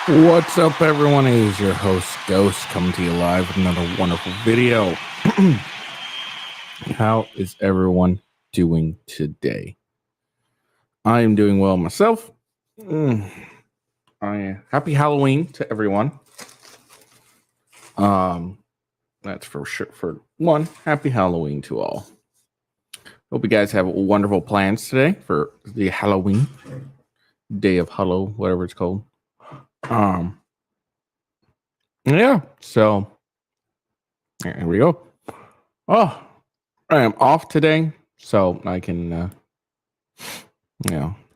What's up, everyone? It is your host, Ghost, coming to you live with another wonderful video. How is everyone doing today? I am doing well myself. Happy Halloween to everyone. That's for sure. For one, happy Halloween to all. Hope you guys have wonderful plans today for the Halloween day of Hallow, whatever it's called. Yeah. So here we go. Oh, I am off today, so I can, I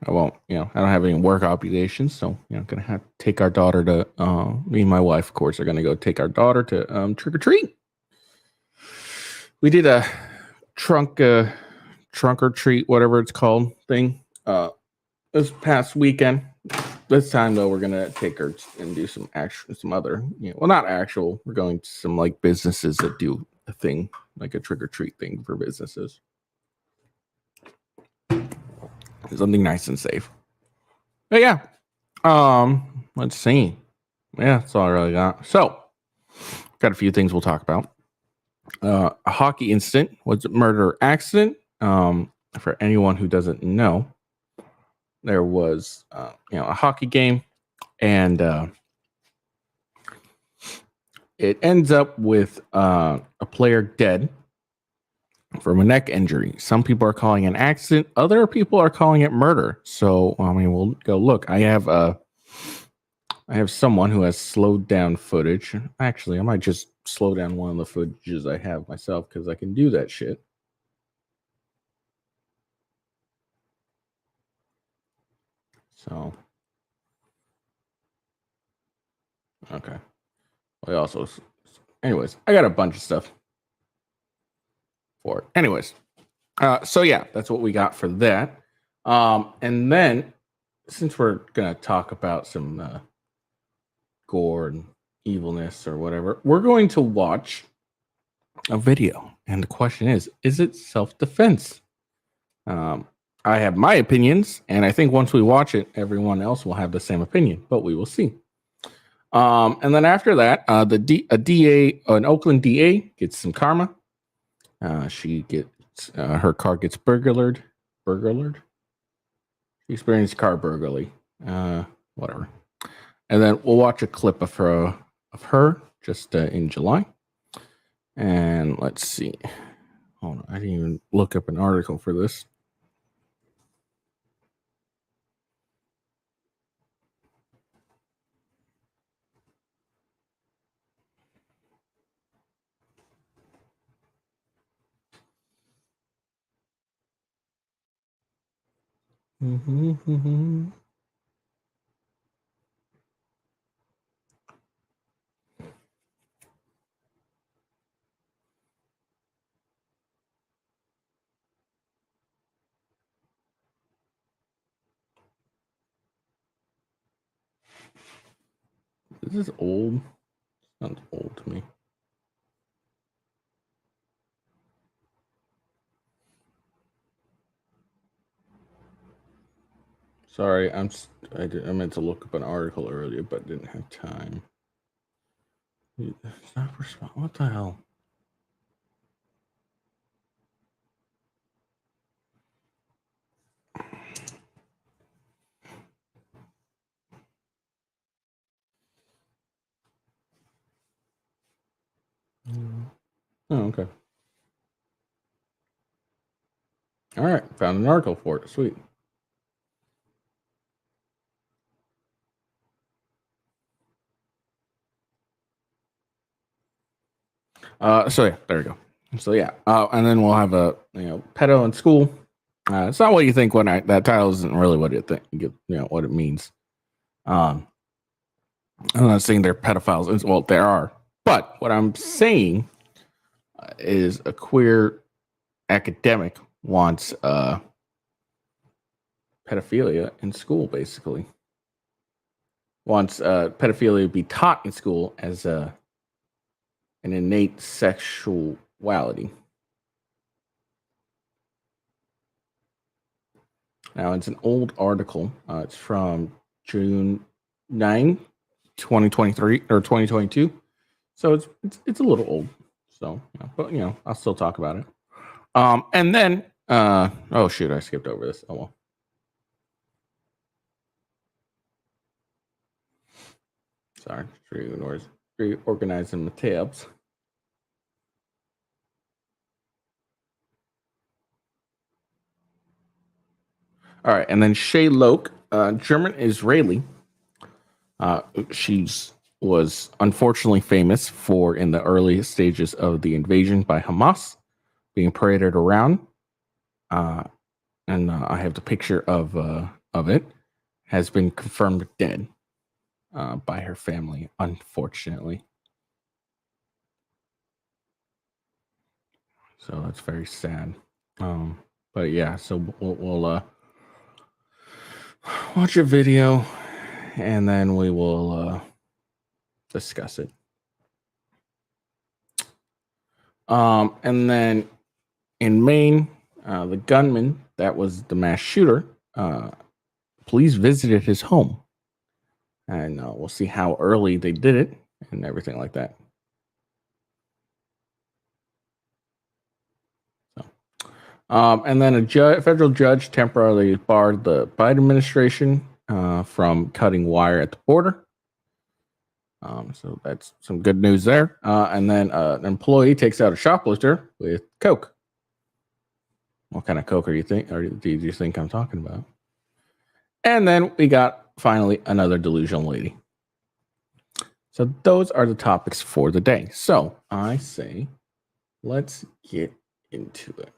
won't, I don't have any work obligations, so, gonna have to take our daughter to, me and my wife, of course, are gonna go take our daughter to, trick or treat. We did a trunk or treat, whatever it's called, thing, this past weekend. This time, though, we're gonna take her and do some other, well, not actual, we're going to some, like, businesses that do a thing, like a trick or treat thing for businesses. Something nice and safe. But yeah, let's see. Yeah, that's all I really got. So, got a few things we'll talk about. A hockey incident. Was it murder or accident? For anyone who doesn't know, there was a hockey game, and it ends up with a player dead from a neck injury. Some people are calling it an accident. Other people are calling it murder. So, we'll go look. I have someone who has slowed down footage. Actually, I might just slow down one of the footages I have myself because I can do that shit. So, okay. We also, anyways, I got a bunch of stuff for it. Anyways, so yeah, that's what we got for that. And then since we're gonna talk about some gore and evilness or whatever, we're going to watch a video. And the question is it self-defense? I have my opinions, and I think once we watch it, everyone else will have the same opinion, but we will see. And then after that, an Oakland DA gets some karma. She gets her car gets burglared. She experienced car burglary. Whatever. And then we'll watch a clip of her just in July. And let's see. Hold on, I didn't even look up an article for this. This is old. Sounds old to me. Sorry, I meant to look up an article earlier, but didn't have time. Stop respond. What the hell? Oh, okay. All right, found an article for it. Sweet. So yeah, there we go. So yeah, and then we'll have a pedo in school. It's not what you think when that title isn't really what it what it means. I'm not saying they're pedophiles. Well, there are, but what I'm saying is a queer academic wants pedophilia in school. Basically, wants pedophilia to be taught in school as an innate sexuality. Now, it's an old article. It's from June 9. 2023 or 2022. So it's a little old. So, but I'll still talk about it. And then oh shoot, I skipped over this. Oh well. Sorry, reorganizing the tabs. All right, and then Shay Loke, German Israeli. She's was unfortunately famous for in the early stages of the invasion by Hamas, being paraded around. And I have the picture of it. Has been confirmed dead by her family, unfortunately. So that's very sad. But yeah, so we'll watch a video, and then we will discuss it. And then in Maine, the gunman that was the mass shooter, police visited his home, and we'll see how early they did it and everything like that. And then a federal judge temporarily barred the Biden administration from cutting wire at the border. So that's some good news there. And then an employee takes out a shoplifter with coke. What kind of coke do you think I'm talking about? And then we got finally another delusional lady. So those are the topics for the day. So I say, let's get into it.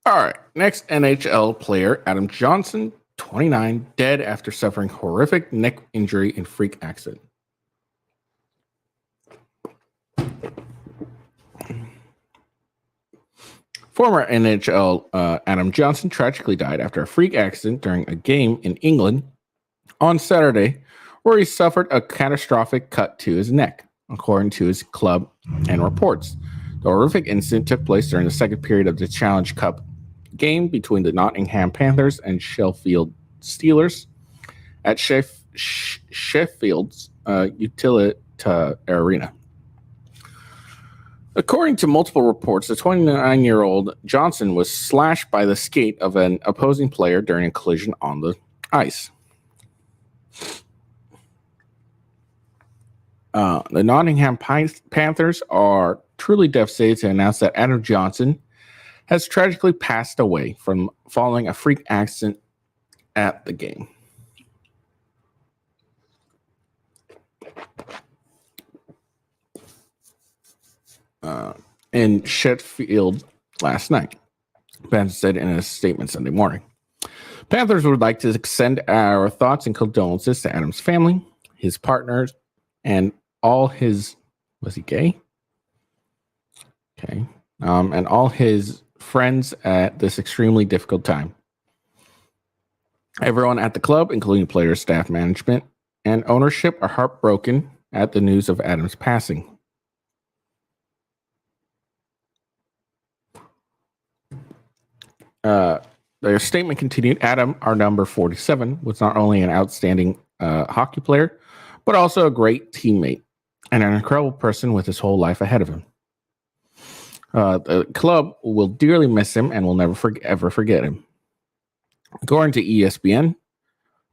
All right. Next, NHL player Adam Johnson, 29, dead after suffering horrific neck injury in freak accident. Former NHL Adam Johnson tragically died after a freak accident during a game in England on Saturday, where he suffered a catastrophic cut to his neck, according to his club and reports. The horrific incident took place during the second period of the Challenge Cup game between the Nottingham Panthers and Sheffield Steelers at Sheffield's Utilita Arena. According to multiple reports, the 29-year-old Johnson was slashed by the skate of an opposing player during a collision on the ice. The Nottingham Panthers are truly devastated to announce that Adam Johnson has tragically passed away from following a freak accident at the game. In Sheffield last night, Panthers said in a statement Sunday morning. Panthers would like to extend our thoughts and condolences to Adam's family, his partners, and all his... Was he gay? Okay. And all his friends at this extremely difficult time. Everyone at the club, including players, staff, management, and ownership, are heartbroken at the news of Adam's passing. Their statement continued. Adam, our number 47, was not only an outstanding hockey player, but also a great teammate and an incredible person with his whole life ahead of him. The club will dearly miss him and will never ever forget him. According to ESPN,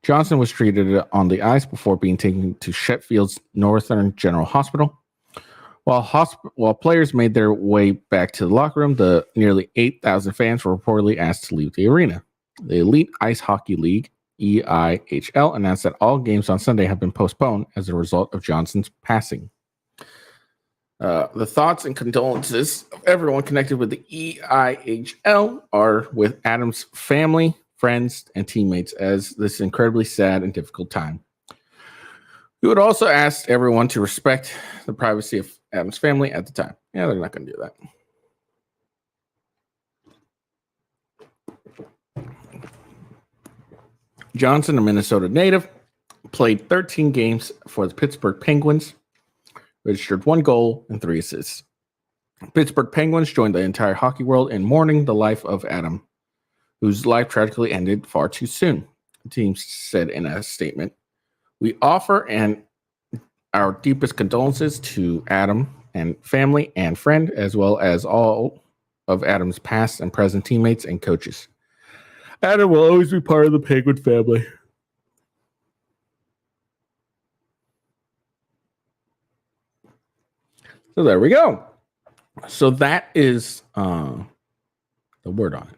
Johnson was treated on the ice before being taken to Sheffield's Northern General Hospital. While players made their way back to the locker room, the nearly 8,000 fans were reportedly asked to leave the arena. The Elite Ice Hockey League, EIHL, announced that all games on Sunday have been postponed as a result of Johnson's passing. The thoughts and condolences of everyone connected with the EIHL are with Adam's family, friends, and teammates as this incredibly sad and difficult time. We would also ask everyone to respect the privacy of Adam's family at the time. Yeah, they're not going to do that. Johnson, a Minnesota native, played 13 games for the Pittsburgh Penguins, registered 1 goal and 3 assists. Pittsburgh Penguins joined the entire hockey world in mourning the life of Adam, whose life tragically ended far too soon. The team said in a statement, "We offer our deepest condolences to Adam and family and friend, as well as all of Adam's past and present teammates and coaches. Adam will always be part of the Penguin family." So there we go. So that is the word on it.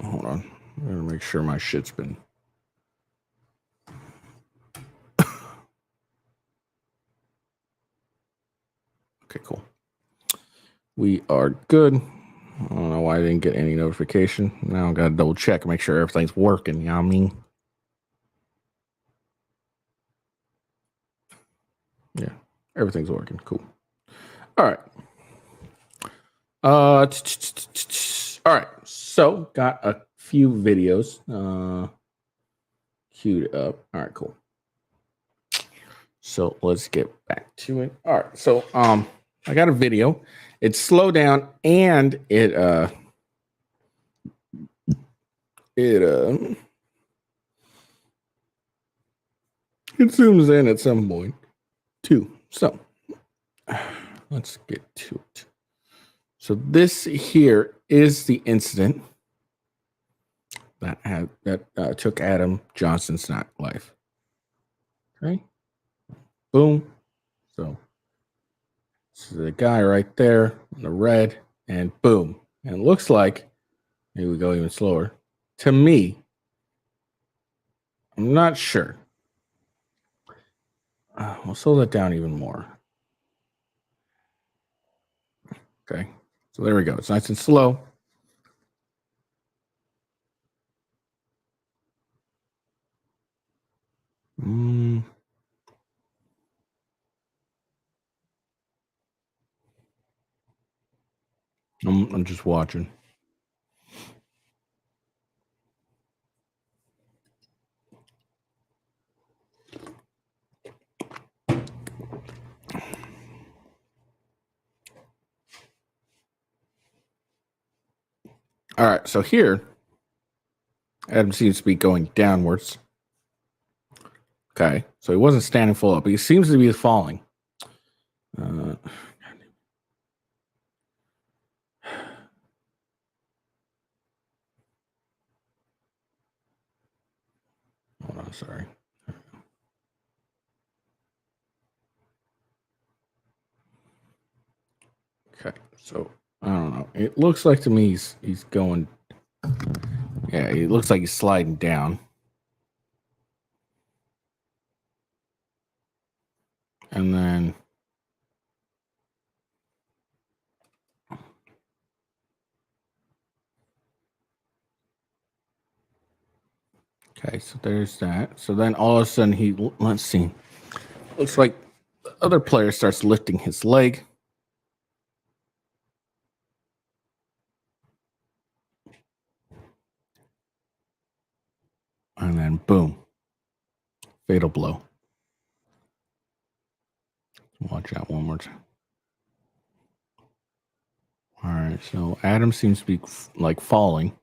Hold on. I'm going to make sure my shit's been. Okay, cool. We are good. I don't know why I didn't get any notification. Now I got to double check, make sure everything's working. You know what I mean? Yeah, everything's working. Cool. All right. All right. So got a few videos queued up. All right, cool. So let's get back to it. All right. So I got a video. It's slow down and it zooms in at some point too. So let's get to it. So this here is the incident that took Adam Johnson's life. Okay. Boom. So this is the guy right there in the red, and boom. And it looks like, maybe we go even slower. To me, I'm not sure. We'll slow that down even more. Okay. So there we go. It's nice and slow. I'm just watching. All right. So here, Adam seems to be going downwards. Okay. So he wasn't standing full up. He seems to be falling. Hold on. Sorry. Okay. So I don't know. It looks like to me he's going. Yeah, it looks like he's sliding down. And then okay, so there's that. So then all of a sudden let's see. Looks like the other player starts lifting his leg. And then boom. Fatal blow. Watch out one more time. All right, so Adam seems to be like falling.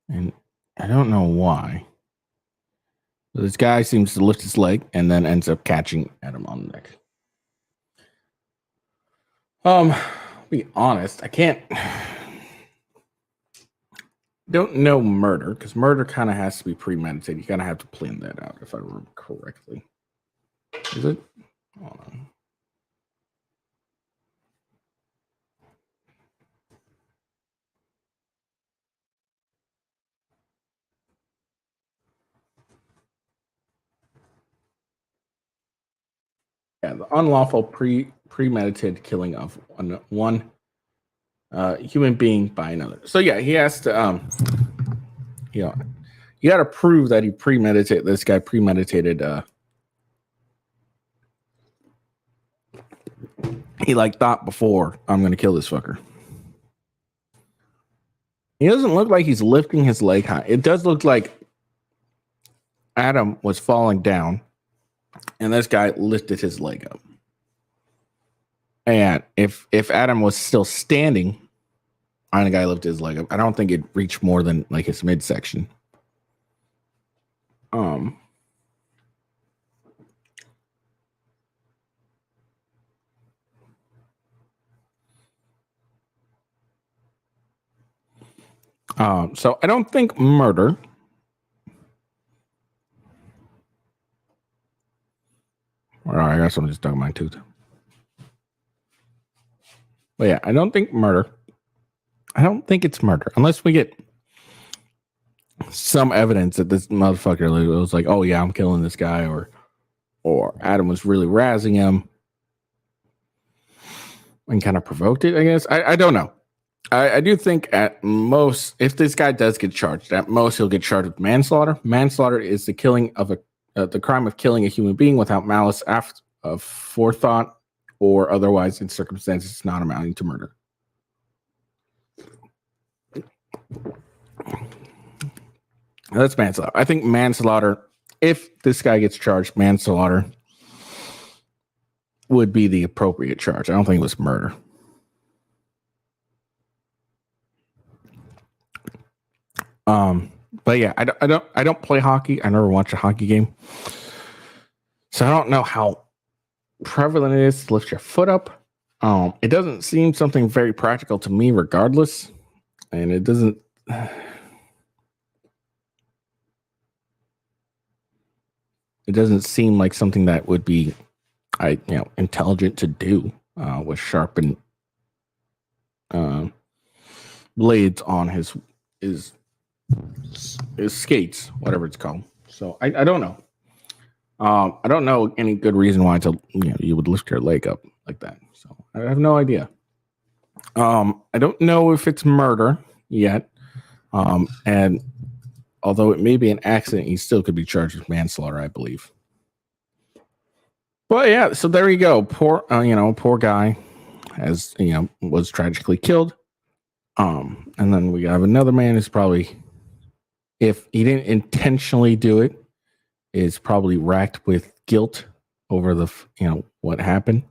And I don't know why. This guy seems to lift his leg and then ends up catching Adam on the neck. Be honest, I can't. Don't know murder because murder kind of has to be premeditated. You kind of have to plan that out, if I remember correctly. Is it? Hold on. Yeah, the unlawful premeditated killing of one human being by another. So yeah, he has to You got to prove that this guy premeditated. He like thought before, I'm going to kill this fucker. He doesn't look like he's lifting his leg high. It does look like Adam was falling down and this guy lifted his leg up. And if Adam was still standing and the guy lifted his leg up, I don't think it reached more than like his midsection. So I don't think murder. All right, I guess I'm just talking my tooth. But yeah, I don't think murder. I don't think it's murder unless we get some evidence that this motherfucker was like, oh yeah, I'm killing this guy, or Adam was really razzing him and kind of provoked it, I guess. I don't know. I do think at most, if this guy does get charged, at most he'll get charged with manslaughter. Manslaughter is the killing of the crime of killing a human being without malice of forethought or otherwise in circumstances not amounting to murder. That's manslaughter. I think manslaughter, if this guy gets charged, manslaughter would be the appropriate charge. I don't think it was murder. But yeah, I don't play hockey. I never watch a hockey game, so I don't know how prevalent it is to lift your foot up. It doesn't seem something very practical to me, regardless, and it doesn't. It doesn't seem like something that would be, intelligent to do with sharpened blades on his skates, whatever it's called. So I don't know. I don't know any good reason why you would lift your leg up like that. So I have no idea. I don't know if it's murder yet. And although it may be an accident, he still could be charged with manslaughter, I believe. But yeah, so there you go. Poor guy was tragically killed. And then we have another man who's probably, if he didn't intentionally do it, is probably racked with guilt over the what happened.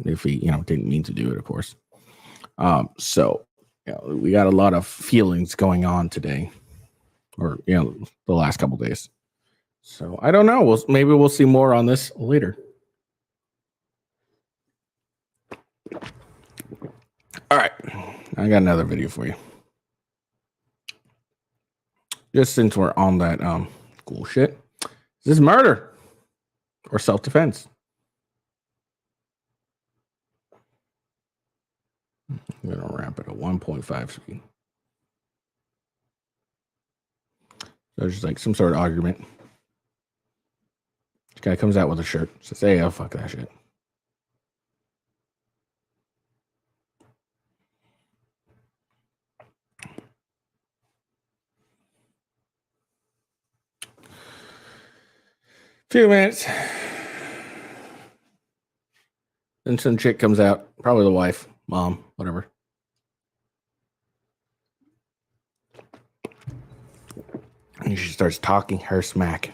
If he didn't mean to do it, of course. So we got a lot of feelings going on today, or the last couple days. So I don't know. Maybe we'll see more on this later. All right, I got another video for you. Just since we're on that cool shit, is this murder or self-defense? I'm gonna ramp it at 1.5 speed. There's just like some sort of argument. This guy comes out with a shirt, says, "Hey, oh fuck that shit." Few minutes. Then some chick comes out, probably the wife, mom, whatever. And she starts talking her smack.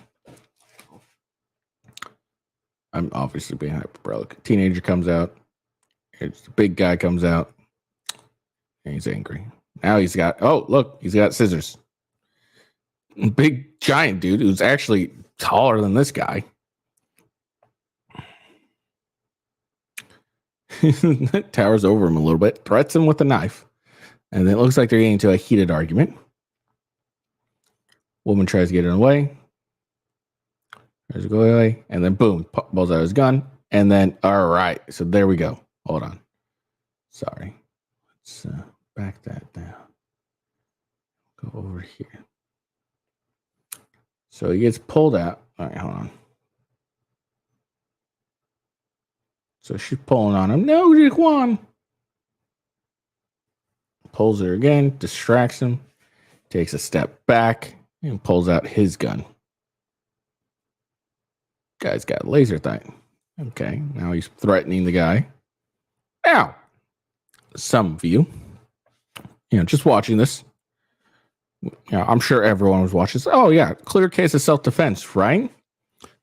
I'm obviously being hyperbolic. Teenager comes out. It's the big guy comes out. And he's angry. Now he's got scissors. Big giant dude who's actually taller than this guy. Towers over him a little bit, threats him with a knife, and it looks like they're getting into a heated argument. Woman tries to get in the way. Tries to go away, and then boom, pulls out his gun, and then all right. So there we go. Hold on. Sorry. Let's back that down. Go over here. So he gets pulled out. All right, hold on. So she's pulling on him. No, Juan. Pulls her again, distracts him, takes a step back, and pulls out his gun. Guy's got a laser sight. Okay, now he's threatening the guy. Now, some of you, just watching this, I'm sure everyone was watching this. Oh yeah, clear case of self-defense, right?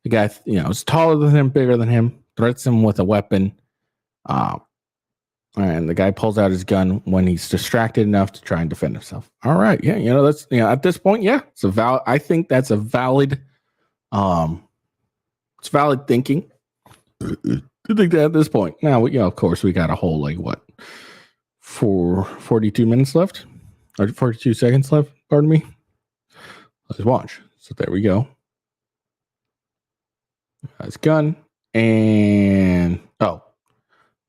The guy, is taller than him, bigger than him, threatens him with a weapon. And the guy pulls out his gun when he's distracted enough to try and defend himself. All right, yeah, that's at this point, yeah, it's a valid. I think that's a valid. It's valid thinking. I think that at this point, now, of course, we got a whole 42 minutes left, or 42 seconds left. Pardon me. Let's watch. So there we go. His gun, and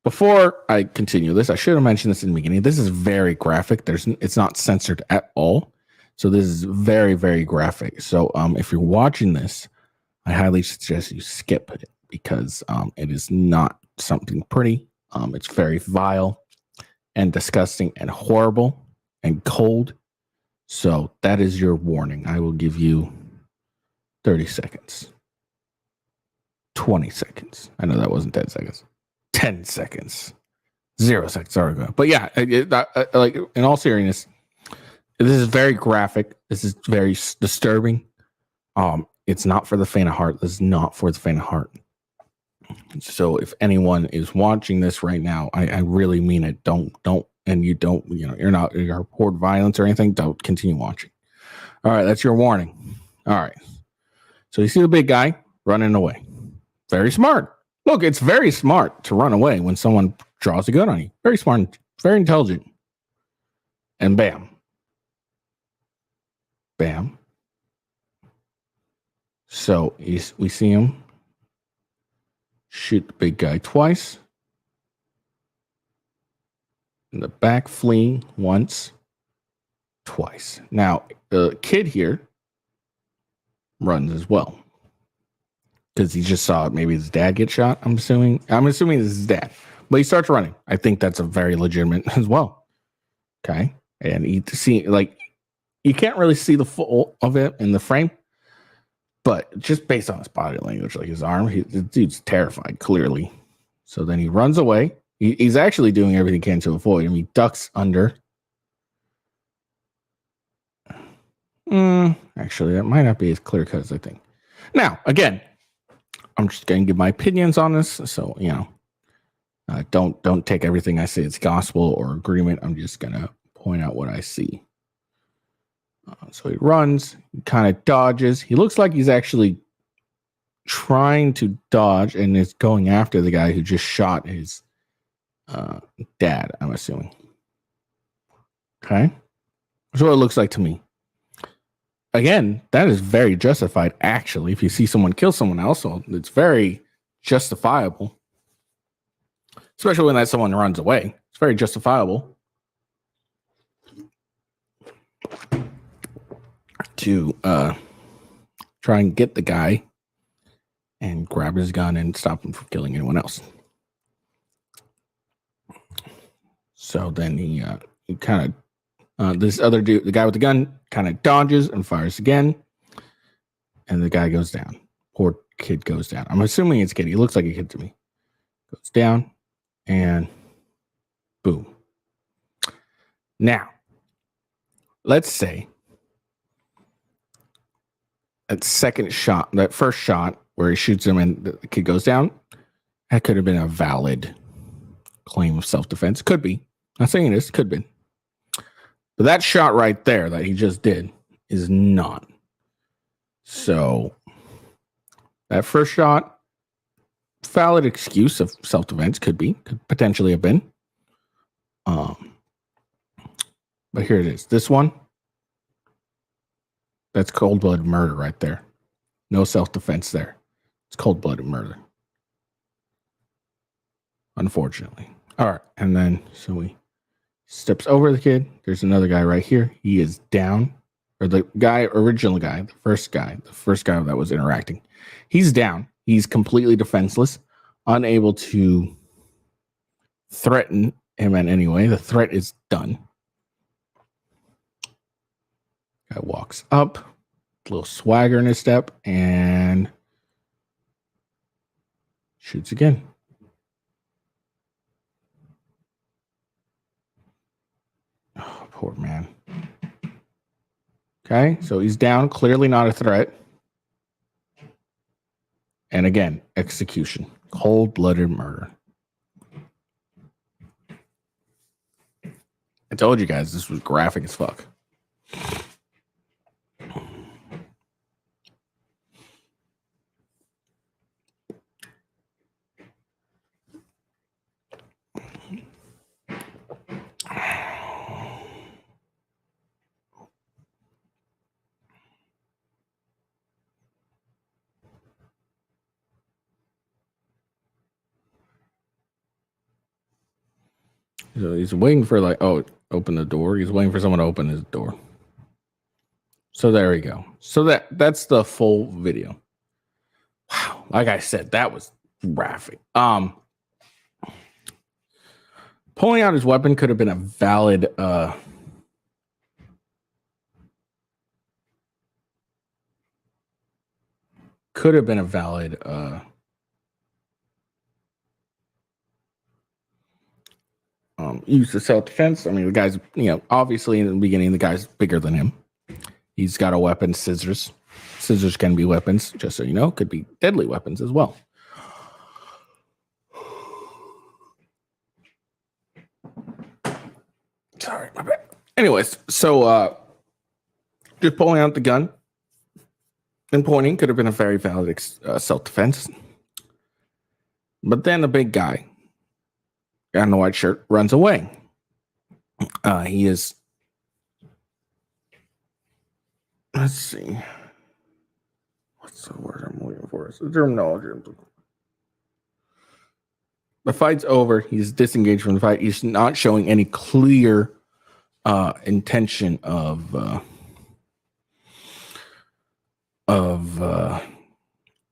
before I continue this, I should have mentioned this in the beginning. This is very graphic. It's not censored at all. So this is very, very graphic. So if you're watching this, I highly suggest you skip it because it is not something pretty. It's very vile and disgusting and horrible and cold. So that is your warning. I will give you 30 seconds. 20 seconds. I know that wasn't 10 seconds. 10 seconds. 0 seconds. Sorry. But yeah, in all seriousness, this is very graphic. This is very disturbing. It's not for the faint of heart. This is not for the faint of heart. So if anyone is watching this right now, I really mean it. Don't, and you don't, you're not, you report violence or anything. Don't continue watching. All right. That's your warning. All right. So you see the big guy running away. Very smart. Look, it's very smart to run away when someone draws a gun on you. Very smart, very intelligent. And bam. Bam. So we see him shoot the big guy twice. In the back, fleeing once, twice. Now, the kid here runs as well. Because he just saw maybe his dad get shot. I'm assuming this is his dad. But he starts running. I think that's a very legitimate as well. Okay. And you can't really see the full of it in the frame. But just based on his body language, like his arm, the dude's terrified, clearly. So then he runs away. He's actually doing everything he can to avoid him. He ducks under. Actually, that might not be as clear cut as I think. Now, again, I'm just going to give my opinions on this. So, don't take everything I say as gospel or agreement. I'm just going to point out what I see. So he runs, he kind of dodges. He looks like he's actually trying to dodge and is going after the guy who just shot his dad, I'm assuming. Okay. That's what it looks like to me. Again, that is very justified, actually. If you see someone kill someone else, it's very justifiable. Especially when that someone runs away. It's very justifiable to try and get the guy and grab his gun and stop him from killing anyone else. So then he kind of this other dude, the guy with the gun, kind of dodges and fires again, and the guy goes down. Poor kid goes down. I'm assuming it's a kid. He looks like a kid to me. Goes down, and boom. Now, let's say that first shot where he shoots him and the kid goes down, that could have been a valid claim of self-defense. Could be. I'm not saying it is. Could be. But that shot right there that he just did is not. So that first shot, valid excuse of self-defense could potentially have been. But here it is. This one, that's cold-blooded murder right there. No self-defense there. It's cold-blooded murder. Unfortunately. All right. And then, so he steps over the kid. There's another guy right here. He is down. Or the original guy, the first guy that was interacting. He's down. He's completely defenseless, unable to threaten him in any way. The threat is done. Guy walks up, little swagger in his step, and shoots again. Oh, poor man. Okay, so he's down, clearly not a threat. And again, execution. Cold-blooded murder. I told you guys this was graphic as fuck. So he's waiting for open the door. He's waiting for someone to open his door. So there we go. So that's the full video. Wow. Like I said, that was graphic. Pulling out his weapon could have been a valid use of self-defense. I mean, the guy's, obviously in the beginning, the guy's bigger than him. He's got a weapon, scissors. Scissors can be weapons, just so you know, could be deadly weapons as well. Sorry, my bad. Anyways, so just pulling out the gun and pointing could have been a very valid self-defense. But then the big guy in the white shirt runs away. He is, let's see, what's the word I'm looking for? It's the terminology. The fight's over. He's disengaged from the fight. He's not showing any clear intention of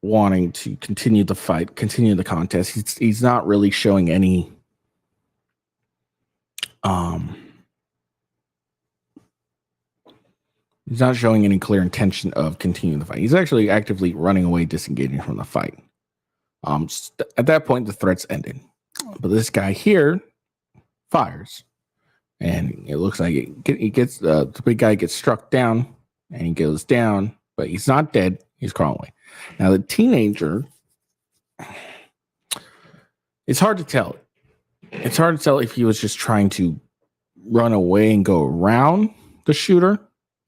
wanting to continue the fight, continue the contest. He's not really showing any he's not showing any clear intention of continuing the fight. He's actually actively running away, disengaging from the fight. At that point, the threats ended. But this guy here fires, and it looks like he gets the big guy gets struck down, and he goes down, but he's not dead. He's crawling away. Now the teenager, it's hard to tell. It's hard to tell if he was just trying to run away and go around the shooter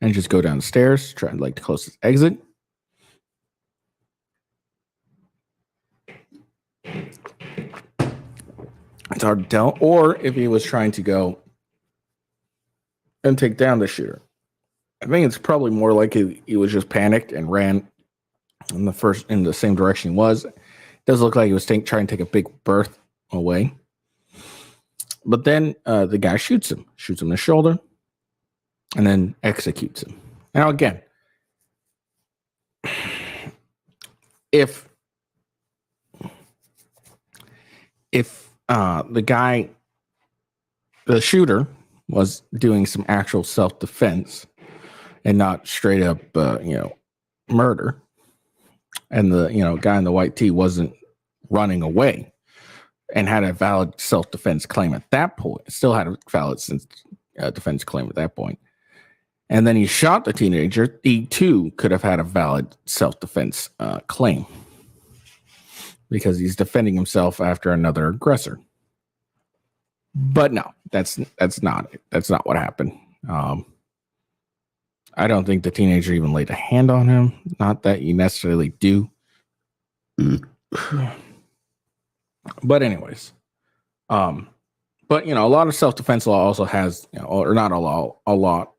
and just go down the stairs, trying to the closest exit. It's hard to tell. Or if he was trying to go and take down the shooter. I think it's probably more likely he was just panicked and ran in the same direction he was. It does look like he was trying to take a big berth away. But then the guy shoots him in the shoulder, and then executes him. Now again, if the shooter was doing some actual self-defense and not straight up, murder, and the guy in the white tee wasn't running away and had a valid self-defense claim at that point, still had a valid defense claim at that point, and then he shot the teenager, he too could have had a valid self-defense claim because he's defending himself after another aggressor. But no, that's not it. That's not what happened. I don't think the teenager even laid a hand on him. Not that you necessarily do. But anyways, but a lot of self-defense law also has, or not a lot.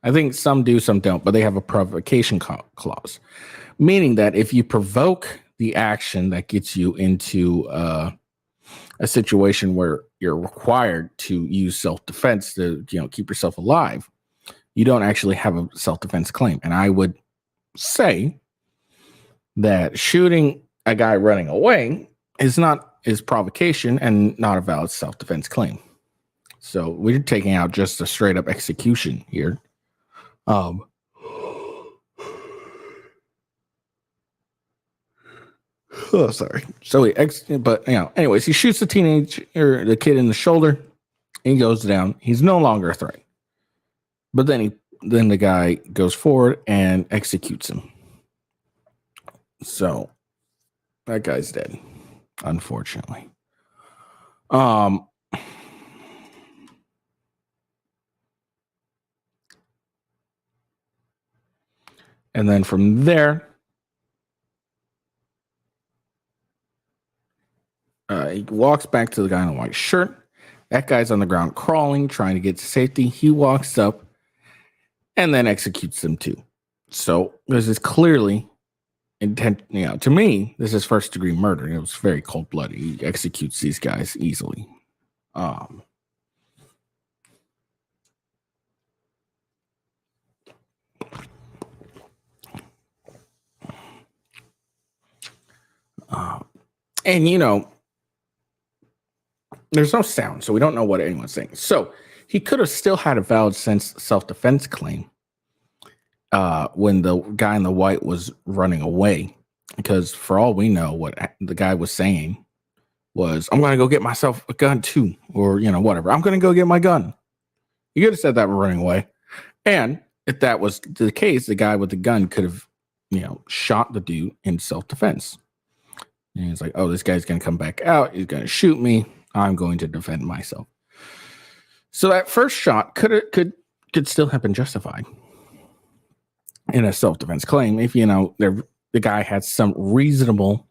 I think some do, some don't, but they have a provocation clause, meaning that if you provoke the action that gets you into a situation where you're required to use self-defense to, keep yourself alive, you don't actually have a self-defense claim. And I would say that shooting a guy running away is provocation and not a valid self-defense claim. So we're taking out just a straight up execution here. Oh, sorry. So but anyways, he shoots the kid in the shoulder. He goes down. He's no longer a threat. But then the guy goes forward and executes him. So that guy's dead, unfortunately. And then from there, he walks back to the guy in the white shirt. That guy's on the ground crawling, trying to get to safety. He walks up and then executes them too. So this is clearly intent. To me, this is first degree murder. It was very cold blooded. He executes these guys easily. And there's no sound, so we don't know what anyone's saying. So he could have still had a valid self-defense claim when the guy in the white was running away, because for all we know, what the guy was saying was, "I'm going to go get myself a gun too," or whatever. "I'm going to go get my gun." You could have said that we're running away, and if that was the case, the guy with the gun could have, shot the dude in self-defense. And he's like, "Oh, this guy's going to come back out. He's going to shoot me. I'm going to defend myself." So that first shot could still have been justified in a self-defense claim if the guy had some reasonable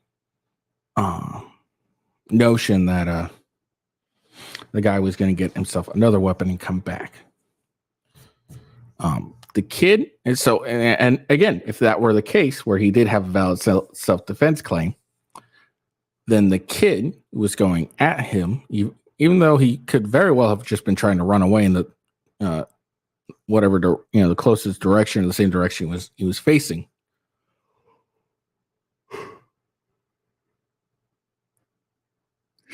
notion that the guy was going to get himself another weapon and come back. The kid, and again, if that were the case where he did have a valid self-defense claim, then the kid was going at him, even though he could very well have just been trying to run away in the the closest direction, or the same direction he was facing.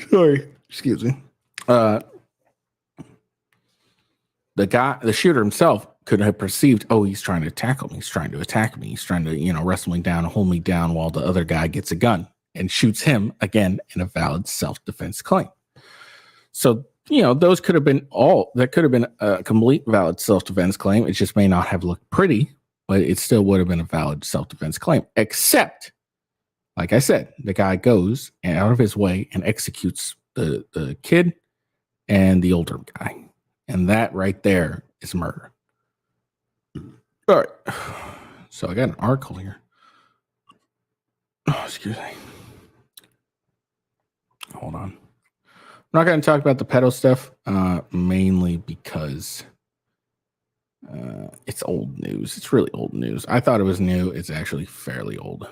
Sorry, excuse me. The shooter himself could have perceived, "Oh, he's trying to tackle me. He's trying to attack me. He's trying to, wrestle me down, hold me down," while the other guy gets a gun and shoots him again in a valid self-defense claim. So, those could have been a complete valid self-defense claim. It just may not have looked pretty, but it still would have been a valid self-defense claim, except, like I said, the guy goes out of his way and executes the kid and the older guy. And that right there is murder. All right. So I got an article here. Oh, excuse me. Hold on. I'm not going to talk about the pedo stuff, mainly because it's old news. It's really old news. I thought it was new. It's actually fairly old.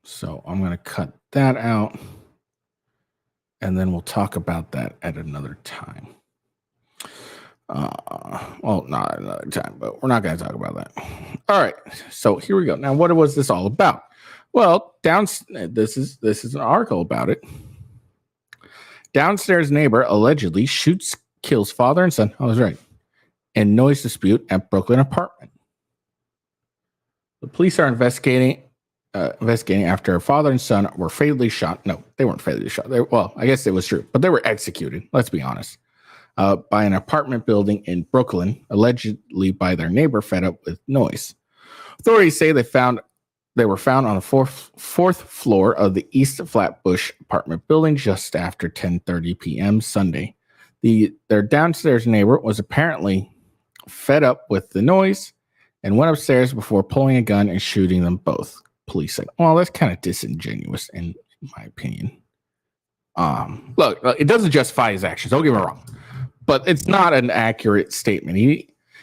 So I'm going to cut that out, and then we'll talk about that at another time. Well, not another time, but we're not going to talk about that. All right. So here we go. Now, what was this all about? Well, this is an article about it. Downstairs neighbor allegedly kills father and son. I was right. In noise dispute at Brooklyn apartment. The police are investigating after a father and son were fatally shot. No, they weren't fatally shot. Well, I guess it was true, but they were executed. Let's be honest. By an apartment building in Brooklyn, allegedly by their neighbor fed up with noise. Authorities say they were found on the fourth floor of the East Flatbush apartment building just after 10:30 p.m. Sunday. Their downstairs neighbor was apparently fed up with the noise and went upstairs before pulling a gun and shooting them both. Police said, "Well, that's kind of disingenuous, in my opinion." Look, it doesn't justify his actions. Don't get me wrong, but it's not an accurate statement.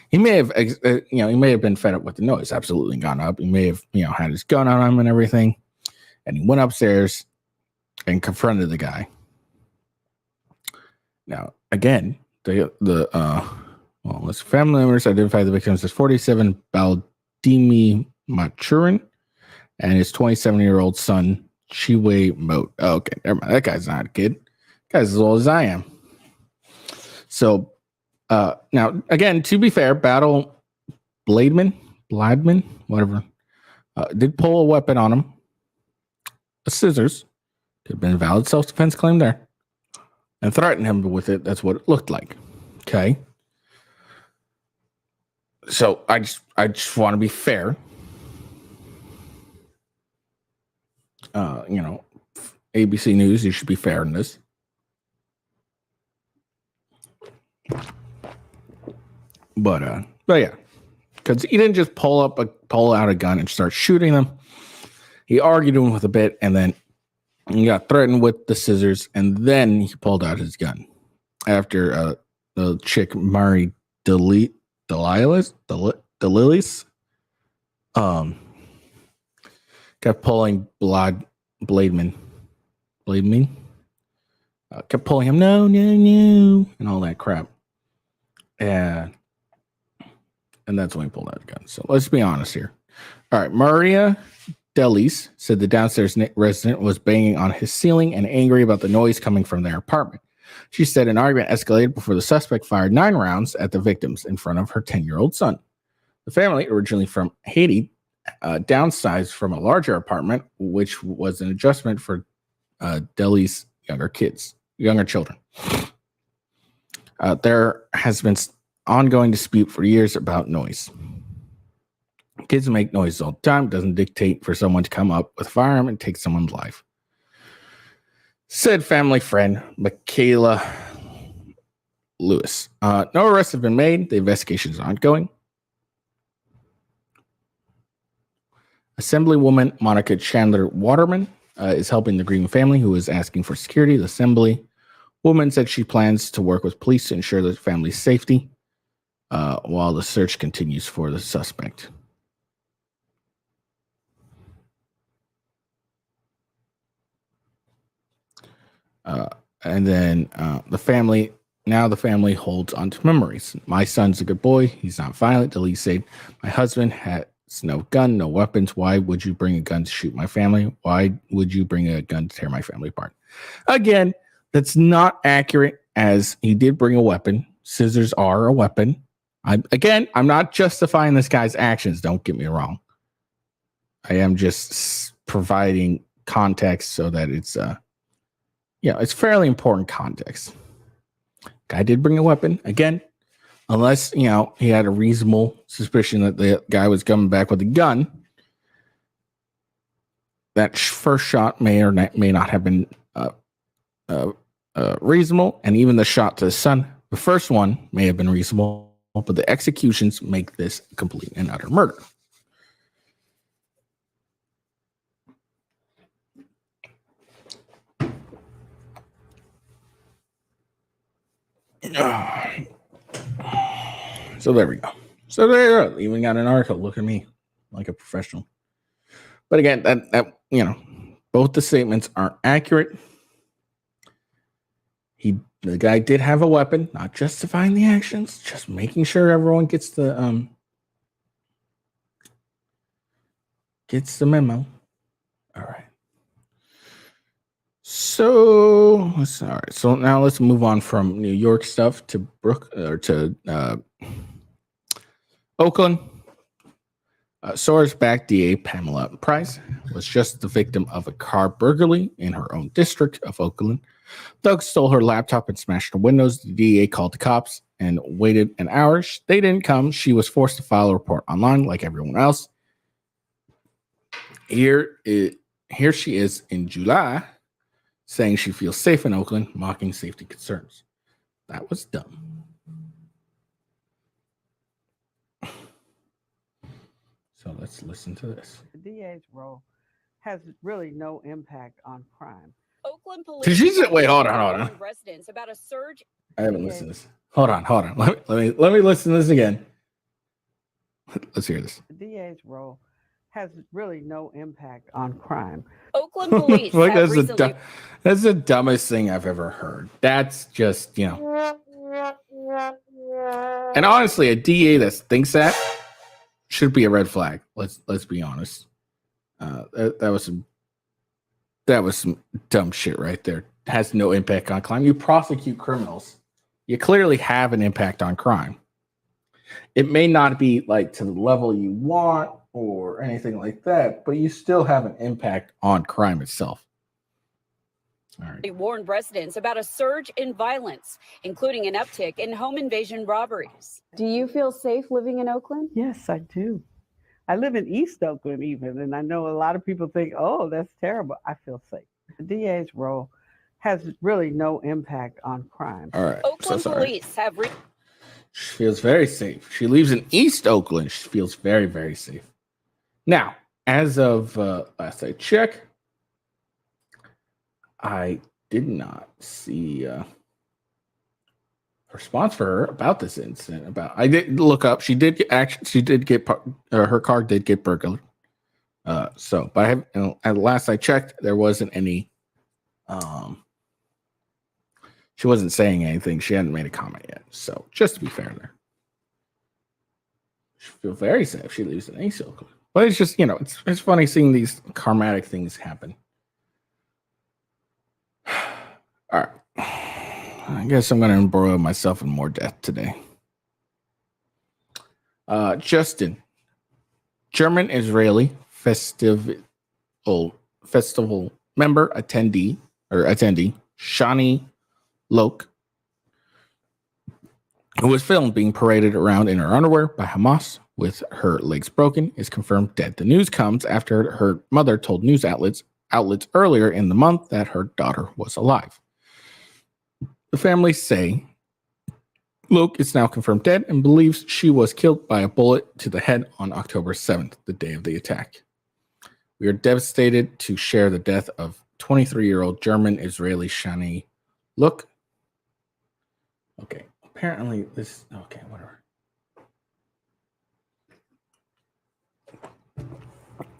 He may have, he may have been fed up with the noise. Absolutely gone up. He may have, had his gun on him and everything, and he went upstairs and confronted the guy. Now, again, family members identified the victims as 47 Baldimi Machurin and his 27-year-old son, Chiwe Moat. Okay, never mind. That guy's not a kid. That guy's as old as I am. So, now, again, to be fair, Bladman, whatever, did pull a weapon on him. a scissors. Could have been a valid self-defense claim there. And threatened him with it. That's what it looked like. Okay. So I just want to be fair. ABC News, you should be fair in this. But yeah, because he didn't just pull out a gun and start shooting them. He argued him with a bit, and then he got threatened with the scissors, and then he pulled out his gun after the chick Mari Delilis kept pulling Blademan, kept pulling him, no, and all that crap, and that's when he pulled out a gun. So let's be honest here. All right, Maria Delis said the downstairs resident was banging on his ceiling and angry about the noise coming from their apartment. She said an argument escalated before the suspect fired 9 rounds at the victims in front of her 10-year-old son. The family, originally from Haiti, downsized from a larger apartment, which was an adjustment for Delis' younger children. There has been ongoing dispute for years about noise. Kids make noise all the time. It doesn't dictate for someone to come up with a firearm and take someone's life. Said family friend Michaela Lewis. No arrests have been made. The investigation is ongoing. Assemblywoman Monica Chandler Waterman is helping the grieving family who is asking for security. The Assemblywoman said she plans to work with police to ensure the family's safety while the search continues for the suspect. And then the family holds onto memories. My son's a good boy. He's not violent. Delis said, my husband has no gun, no weapons. Why would you bring a gun to shoot my family? Why would you bring a gun to tear my family apart? Again, that's not accurate, as he did bring a weapon. Scissors are a weapon. I'm not justifying this guy's actions. Don't get me wrong. I am just providing context so that it's it's fairly important context. Guy did bring a weapon. Again, unless, he had a reasonable suspicion that the guy was coming back with a gun, that first shot may or may not have been reasonable. And even the shot to the son, the first one may have been reasonable, but the executions make this complete and utter murder. So there we go. So there, even got an article. Look at me, like a professional. But again, that both the statements aren't accurate. The guy did have a weapon, not justifying the actions, just making sure everyone gets the memo. All right. So now let's move on from New York stuff to Oakland. Soares-backed DA Pamela Price was just the victim of a car burglary in her own district of Oakland. Thugs stole her laptop and smashed her windows. The DA called the cops and waited an hour. They didn't come. She was forced to file a report online like everyone else. Here she is in July, saying she feels safe in Oakland, mocking safety concerns. That was dumb. So let's listen to this. The DA's role has really no impact on crime. Oakland police. Wait, hold on. Residents about a surge. I haven't listened to this. Hold on. Let me listen to this again. Let's hear this. The DA's role has really no impact on crime. Oakland police. That's the dumbest thing I've ever heard. That's just, And honestly, a DA that thinks that should be a red flag. Let's be honest. That was some dumb shit right there. Has no impact on crime. You prosecute criminals. You clearly have an impact on crime. It may not be like to the level you want or anything like that, but you still have an impact on crime itself. All right. They warned residents about a surge in violence, including an uptick in home invasion robberies. Do you feel safe living in Oakland? Yes, I do. I live in East Oakland even, and I know a lot of people think, oh, that's terrible. I feel safe. The DA's role has really no impact on crime. All right. Oakland police have She feels very safe. She lives in East Oakland. She feels very, very safe. Now, as of last I checked, I did not see a response for her about this incident. I did look up. She did get her car did get burglared. But I have, at last I checked, there wasn't any. She wasn't saying anything. She hadn't made a comment yet. So just to be fair there. She feels very safe. She lives in East Oakland. But it's just, it's funny seeing these karmatic things happen. All right. I guess I'm going to embroil myself in more death today. Justin, German-Israeli festival member attendee, Shani Loke, who was filmed being paraded around in her underwear by Hamas with her legs broken, is confirmed dead. The news comes after her mother told news outlets earlier in the month that her daughter was alive. The family say Loke is now confirmed dead and believes she was killed by a bullet to the head on October 7th, the day of the attack. We are devastated to share the death of 23-year-old German-Israeli Shani Loke. Okay, apparently this... Okay, whatever.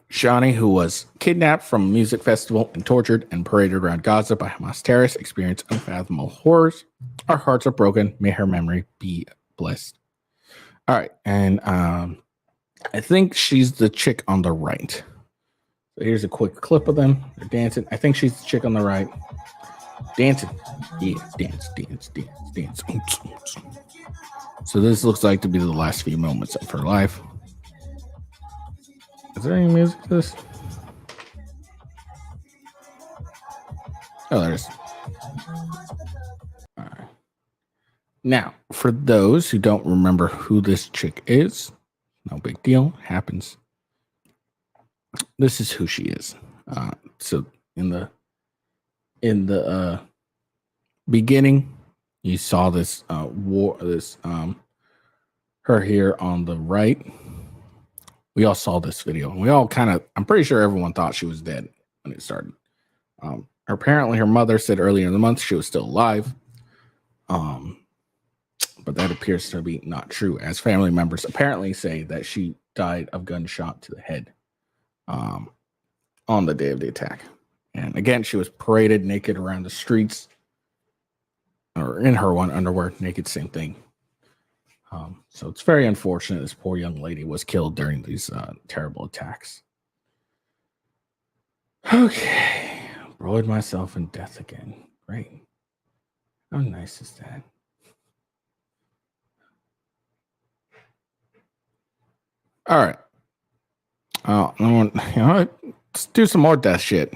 Shani, who was kidnapped from a music festival and tortured and paraded around Gaza by Hamas terrorists, experienced unfathomable horrors. Our hearts are broken. May her memory be blessed. All right, and I think she's the chick on the right. So here's a quick clip of them. They're dancing. I think she's the chick on the right. Dancing. Yeah, dance. So this looks like to be the last few moments of her life. Is there any music to this? Oh, there is. All right. Now, for those who don't remember who this chick is, no big deal. Happens. This is who she is. So in the beginning, you saw this her here on the right. We all saw this video, and we all I'm pretty sure everyone thought she was dead when it started. Apparently her mother said earlier in the month she was still alive. But that appears to be not true, as family members apparently say that she died of gunshot to the head on the day of the attack. And again, she was paraded naked around the streets, or in her underwear, naked, same thing. So it's very unfortunate this poor young lady was killed during these terrible attacks. Okay, embroiled myself in death again. Great. How nice is that? All right. Let's do some more death shit.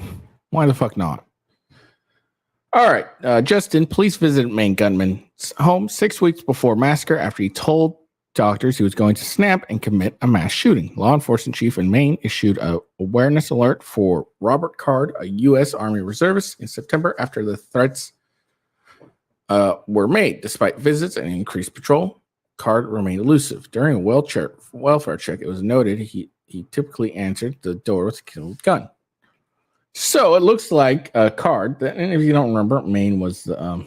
Why the fuck not? All right, Justin, police visited Maine gunman's home 6 weeks before massacre after he told doctors he was going to snap and commit a mass shooting. Law enforcement chief in Maine issued a awareness alert for Robert Card, a U.S. Army reservist, in September after the threats were made. Despite visits and increased patrol, Card remained elusive. During a welfare check, it was noted he typically answered the door with a killed gun. So it looks like a Card, and if you don't remember, Maine was the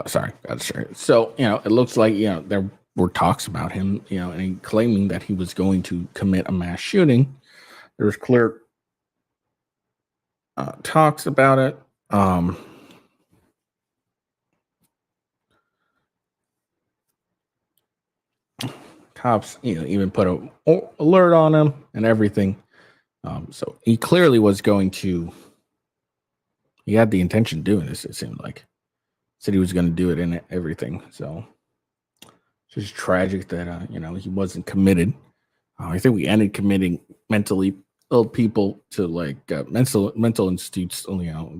sorry, got to share it. So, it looks like, they're were talks about him, and he claiming that he was going to commit a mass shooting. There was clear talks about it. Cops, even put a alert on him and everything. So he clearly was going to. He had the intention of doing this. It seemed like said he was going to do it and everything. So it's just tragic that he wasn't committed. I think we ended committing mentally ill people to like mental institutes.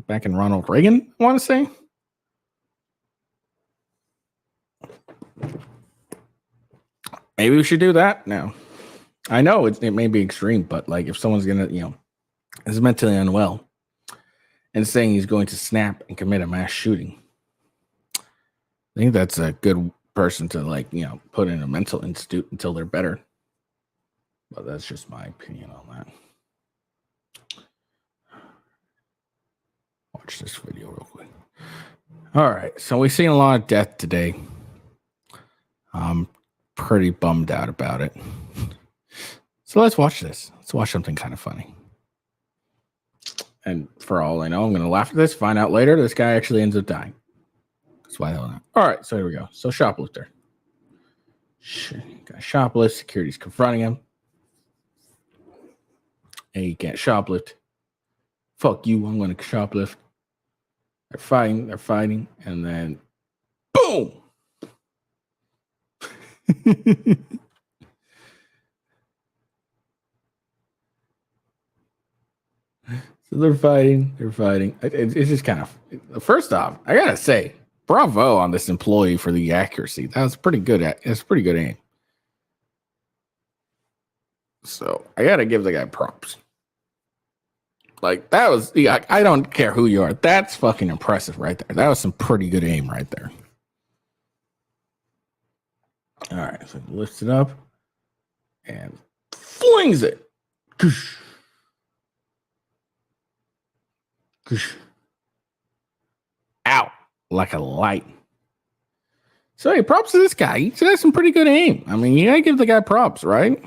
Back in Ronald Reagan, I want to say. Maybe we should do that now. I know it may be extreme, but like if someone's gonna, is mentally unwell and saying he's going to snap and commit a mass shooting, I think that's a good person to put in a mental institute until they're better. But that's just my opinion on that. Watch this video real quick. All right, so we've seen a lot of death today. I'm pretty bummed out about it. So let's watch this. Let's watch something kind of funny. And for all I know, I'm going to laugh at this, find out later this guy actually ends up dying. That's why I don't know. All right, so here we go. So shoplifter. Guy shoplift. Security's confronting him. Hey, you can't shoplift. Fuck you, I'm going to shoplift. They're fighting, and then boom! So they're fighting. It's just kind of. First off, I gotta say, bravo on this employee for the accuracy. That was pretty good. It's pretty good aim. So I gotta give the guy props. Like that was. I don't care who you are. That's fucking impressive right there. That was some pretty good aim right there. All right, so he lifts it up and flings it. Out like a light. So hey, props to this guy. He has some pretty good aim. I mean, you gotta give the guy props, right?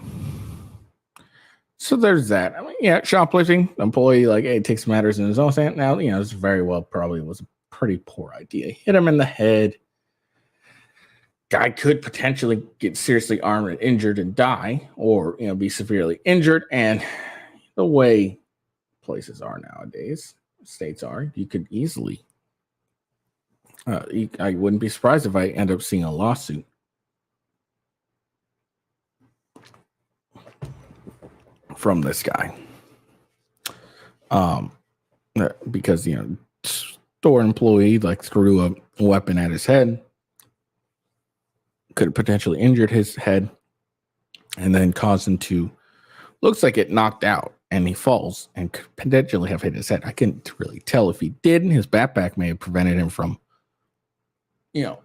So there's that. I mean, yeah, shoplifting employee, hey, takes matters in his own hand. Now, this very well probably was a pretty poor idea. Hit him in the head. Guy could potentially get seriously armed and injured and die, or be severely injured. And the way places are nowadays, states are, you could easily. I wouldn't be surprised if I end up seeing a lawsuit from this guy, because store employee threw a weapon at his head. Could have potentially injured his head and then caused him to, looks like it knocked out and he falls and could potentially have hit his head. I couldn't really tell if he did. His backpack may have prevented him from, when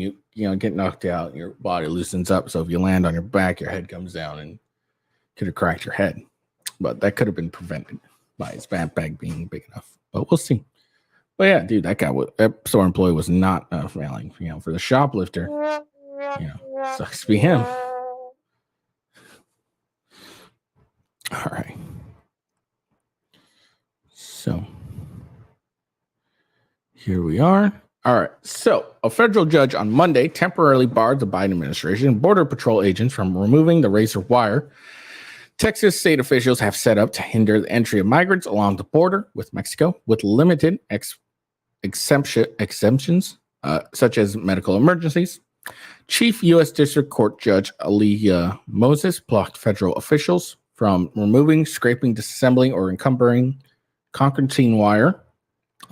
you get knocked out, your body loosens up. So if you land on your back, your head comes down and could have cracked your head. But that could have been prevented by his backpack being big enough. But we'll see. But yeah, dude, that store employee was not failing. For the shoplifter, sucks to be him. All right. So here we are. All right. So a federal judge on Monday temporarily barred the Biden administration and Border Patrol agents from removing the razor wire Texas state officials have set up to hinder the entry of migrants along the border with Mexico with limited exemptions, such as medical emergencies. Chief U.S. District Court Judge Aaliyah Moses blocked federal officials from removing, scraping, disassembling, or encumbering concretine wire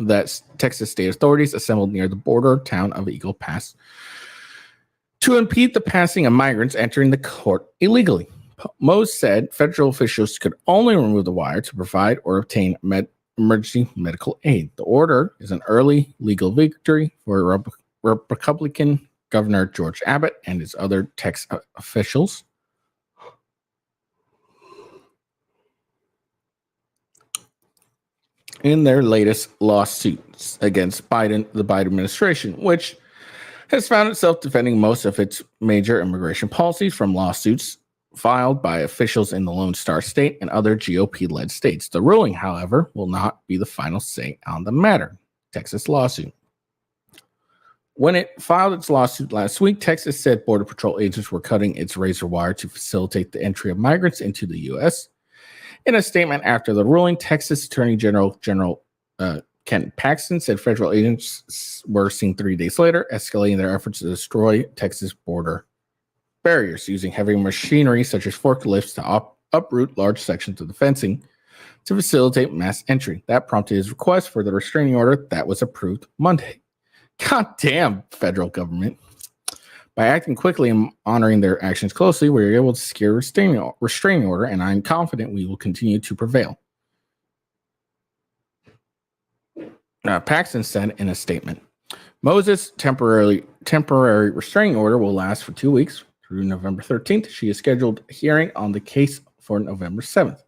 that Texas state authorities assembled near the border town of Eagle Pass to impede the passing of migrants entering the court illegally. Mose said federal officials could only remove the wire to provide or obtain emergency medical aid. The order is an early legal victory for Republican Governor George Abbott and his other Texas officials. In their latest lawsuits against the Biden administration, which has found itself defending most of its major immigration policies from lawsuits filed by officials in the Lone Star State and other GOP-led states. The ruling, however, will not be the final say on the matter. Texas lawsuit. When it filed its lawsuit last week, Texas said Border Patrol agents were cutting its razor wire to facilitate the entry of migrants into the U.S. In a statement after the ruling, Texas Attorney General Ken Paxton said federal agents were seen 3 days later, escalating their efforts to destroy Texas border barriers using heavy machinery such as forklifts to uproot large sections of the fencing to facilitate mass entry. That prompted his request for the restraining order that was approved Monday. God damn, federal government. By acting quickly and honoring their actions closely, we were able to secure a restraining order, and I'm confident we will continue to prevail. Paxton said in a statement, Moses' temporary restraining order will last for 2 weeks through November 13th. She has scheduled a hearing on the case for November 7th.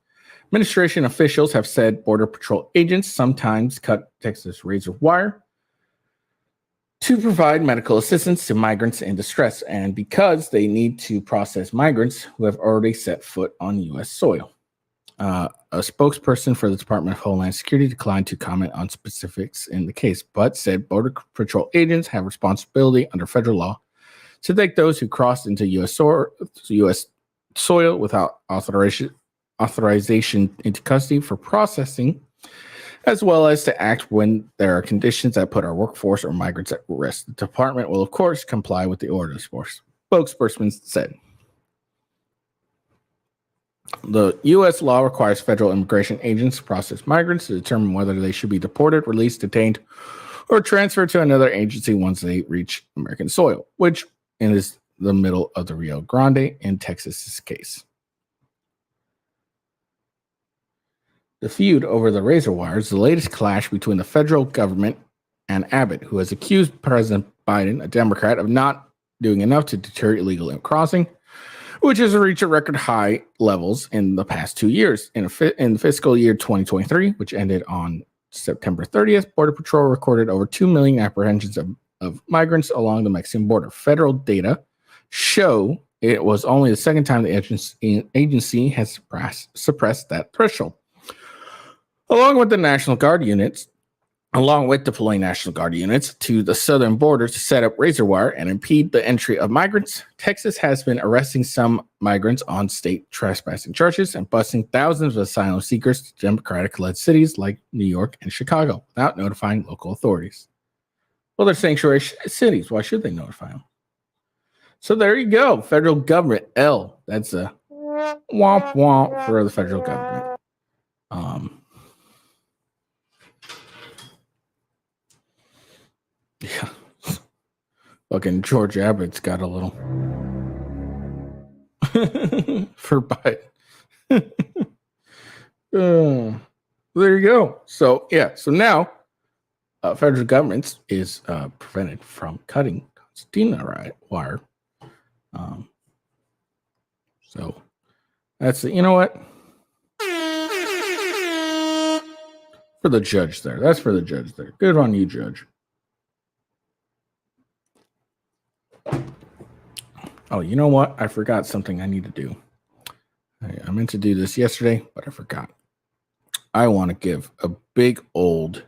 Administration officials have said Border Patrol agents sometimes cut Texas razor wire to provide medical assistance to migrants in distress, and because they need to process migrants who have already set foot on U.S. soil. A spokesperson for the Department of Homeland Security declined to comment on specifics in the case, but said Border Patrol agents have responsibility under federal law to take those who crossed into U.S. soil without authorization into custody for processing, as well as to act when there are conditions that put our workforce or migrants at risk. The department will, of course, comply with the orders, spokesperson said. The U.S. law requires federal immigration agents to process migrants to determine whether they should be deported, released, detained, or transferred to another agency once they reach American soil, which is the middle of the Rio Grande in Texas's case. The feud over the razor wire is the latest clash between the federal government and Abbott, who has accused President Biden, a Democrat, of not doing enough to deter illegal crossing, which has reached record high levels in the past 2 years. In fiscal year 2023, which ended on September 30th, Border Patrol recorded over 2 million apprehensions of migrants along the Mexican border. Federal data show it was only the second time the agency has suppressed that threshold. Along with deploying National Guard units to the southern border to set up razor wire and impede the entry of migrants, Texas has been arresting some migrants on state trespassing charges and busing thousands of asylum seekers to Democratic-led cities like New York and Chicago without notifying local authorities. Well, they're sanctuary cities. Why should they notify them? So there you go. Federal government. That's a womp womp for the federal government. Yeah. Fucking George Abbott's got a little for Biden. There you go. So yeah. So now federal government is prevented from cutting Constantina wire. So that's you know what? For the judge there. That's for the judge there. Good on you, judge. Oh, you know what? I forgot something I need to do. I meant to do this yesterday, but I forgot. I want to give a big old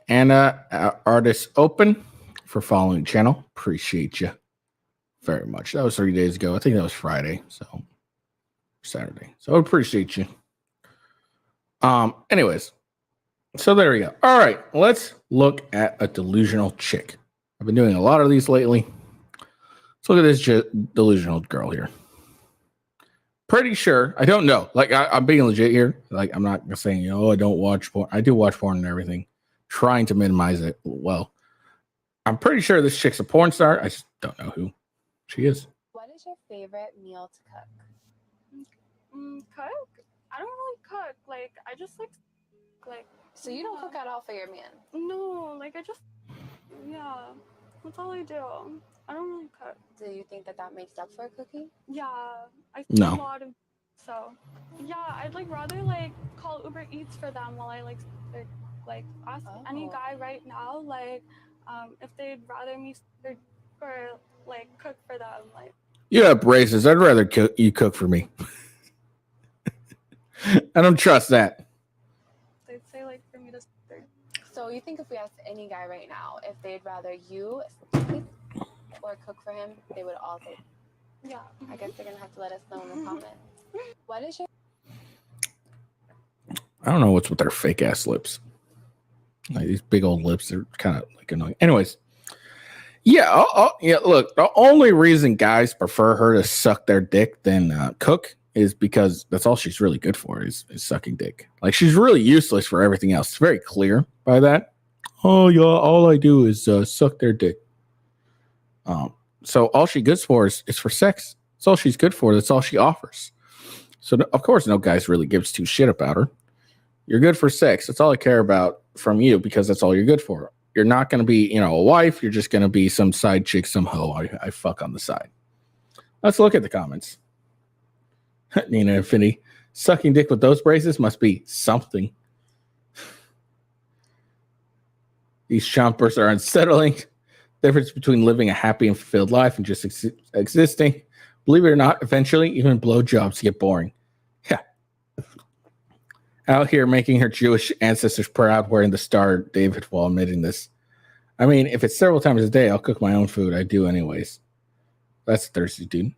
Anna Artist Open for following the channel. Appreciate you very much. That was 3 days ago. I think that was Friday, so Saturday. So I appreciate you. Anyways. So there we go. All right, let's look at a delusional chick. I've been doing a lot of these lately. Let's look at this delusional girl here. Pretty sure, I don't know. Like, I'm being legit here. Like, I'm not saying, I don't watch porn. I do watch porn and everything. Trying to minimize it. Well, I'm pretty sure this chick's a porn star. I just don't know who she is. What is your favorite meal to cook? Cook? I don't really cook. Like, I just like. So you don't cook at all for your man? No, like that's all I do. I don't really cook. Do you think that makes up for cooking? Yeah, I think No. a lot of. So, yeah, I'd rather call Uber Eats for them while I Like ask any Oh. guy right now, like if they'd rather me or like cook for them. Like You have braces. I'd rather you cook for me. I don't trust that. they'd say like for me to serve. So you think if we asked any guy right now if they'd rather you sleep or cook for him, they would all say, Yeah. I guess they're gonna have to let us know in the comments. What is your I don't know what's with their fake ass lips. Like these big old lips, they're kind of like annoying. Anyways, yeah, yeah. Look, the only reason guys prefer her to suck their dick than cook is because that's all she's really good for is sucking dick. Like she's really useless for everything else. It's very clear by that. Oh yeah, all I do is suck their dick. So all she good for is for sex. That's all she's good for. That's all she offers. So of course, no guys really gives two shit about her. You're good for sex. That's all I care about from you because that's all you're good for. You're not going to be, a wife. You're just going to be some side chick, some hoe I fuck on the side. Let's look at the comments. Nina Infinity. Sucking dick with those braces must be something. These chompers are unsettling. Difference between living a happy and fulfilled life and just existing. Believe it or not, eventually even blowjobs get boring. Yeah. Out here making her Jewish ancestors proud wearing the Star of David while admitting this. I mean, if it's several times a day, I'll cook my own food. I do anyways. That's thirsty, dude.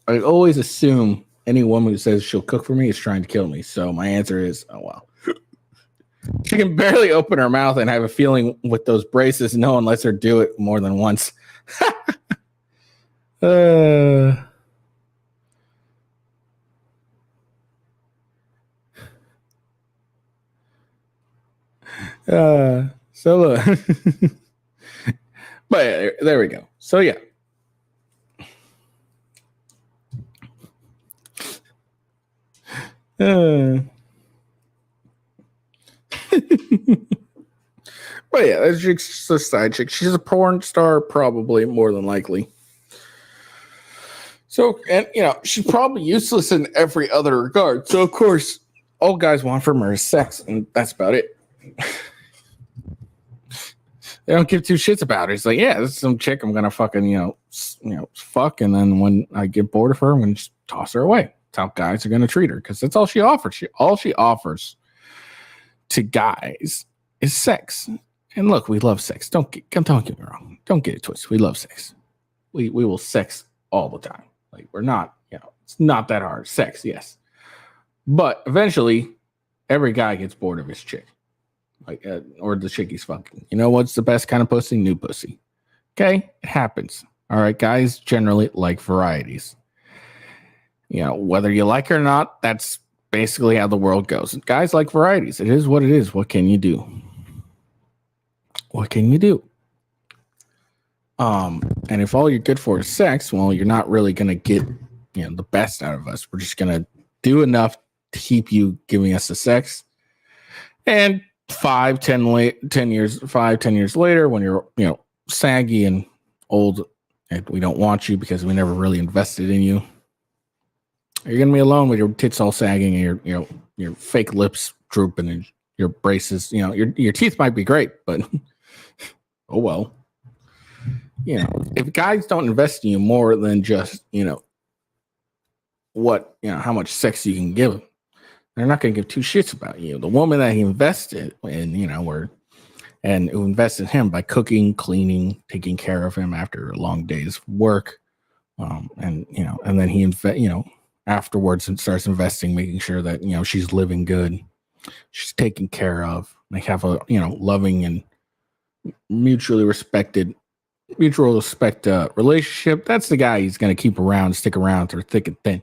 I always assume any woman who says she'll cook for me is trying to kill me. So my answer is, oh, wow. She can barely open her mouth and have a feeling with those braces. No one lets her do it more than once. So look. But yeah, there we go. So yeah. But yeah, that's just a side chick. She's a porn star, probably, more than likely. So, and she's probably useless in every other regard. So, of course, all guys want from her is sex, and that's about it. They don't give two shits about her. It's like, yeah, this is some chick I'm gonna fucking, fuck, and then when I get bored of her, I'm gonna just toss her away. That's how guys are gonna treat her because that's all she offers. All she offers to guys is sex. And look, we love sex. Don't get me wrong. Don't get it twisted. We love sex. We will sex all the time. Like we're not, it's not that hard. Sex, yes, but eventually, every guy gets bored of his chick, like or the chick he's fucking. You know what's the best kind of pussy? New pussy. Okay, it happens. All right, guys generally like varieties. Whether you like it or not, that's basically how the world goes. Guys like varieties. It is what it is. What can you do? What can you do? And if all you're good for is sex, well, you're not really gonna get, the best out of us. We're just gonna do enough to keep you giving us the sex. And 10 years later, when you're, saggy and old, and we don't want you because we never really invested in you, you're gonna be alone with your tits all sagging and your fake lips drooping and your braces. Your teeth might be great, but oh well. If guys don't invest in you more than just, how much sex you can give them, they're not going to give two shits about you. The woman that he invested in, and who invested in him by cooking, cleaning, taking care of him after a long day's work, and then he afterwards and starts investing, making sure that she's living good, she's taken care of. They have a loving and mutual respect relationship. That's the guy he's going to keep around, stick around through thick and thin.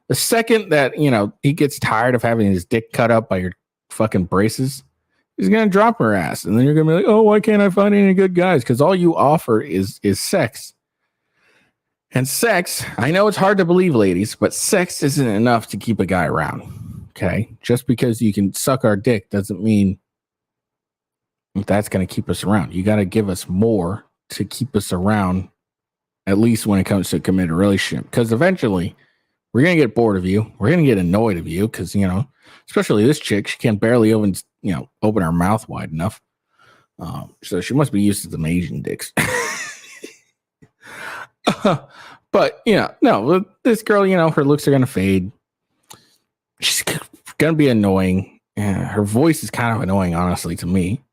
The second that he gets tired of having his dick cut up by your fucking braces, he's going to drop her ass, and then you're going to be like, oh, why can't I find any good guys? Because all you offer is sex. And sex, I know it's hard to believe, ladies, but sex isn't enough to keep a guy around. Okay, just because you can suck our dick doesn't mean that's going to keep us around. You got to give us more to keep us around, at least when it comes to a committed relationship. Because eventually, we're going to get bored of you. We're going to get annoyed of you because, especially this chick, she can barely open her mouth wide enough. So she must be used to some Asian dicks. But no, this girl, her looks are gonna fade. She's gonna be annoying. Her voice is kind of annoying, honestly, to me.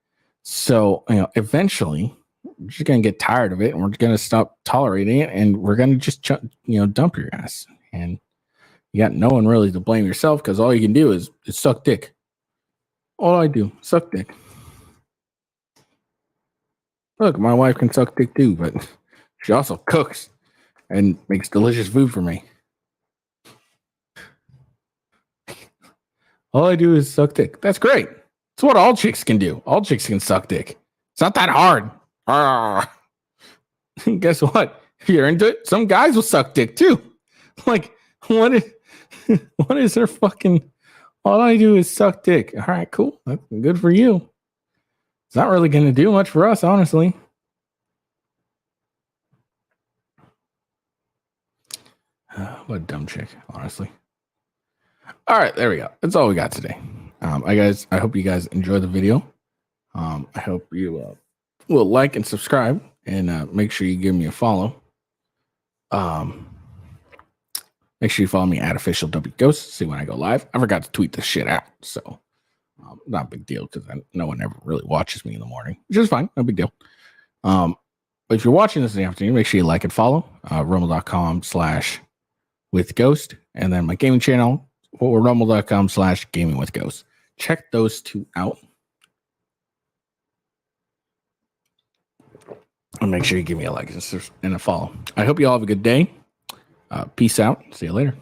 So eventually, we're just gonna get tired of it, and we're gonna stop tolerating it, and we're gonna just dump your ass. And you got no one really to blame yourself, because all you can do is suck dick. All I do, suck dick. Look, my wife can suck dick too, but she also cooks and makes delicious food for me. All I do is suck dick. That's great. It's what all chicks can do. All chicks can suck dick. It's not that hard. Guess what? If you're into it, some guys will suck dick too. Like, what is their fucking... All I do is suck dick. All right, cool. That's good for you. It's not really going to do much for us, honestly. What a dumb chick, honestly. All right, there we go. That's all we got today. I hope you guys enjoy the video. I hope you will like and subscribe, and make sure you give me a follow. Make sure you follow me at officialwghost. See when I go live. I forgot to tweet this shit out, so not a big deal, because no one ever really watches me in the morning, which is fine. No big deal. But if you're watching this in the afternoon, make sure you like and follow rumble.com/withghost, and then my gaming channel, rumble.com/gamingwithghost. Check those two out. And make sure you give me a like and a follow. I hope you all have a good day. Peace out. See you later.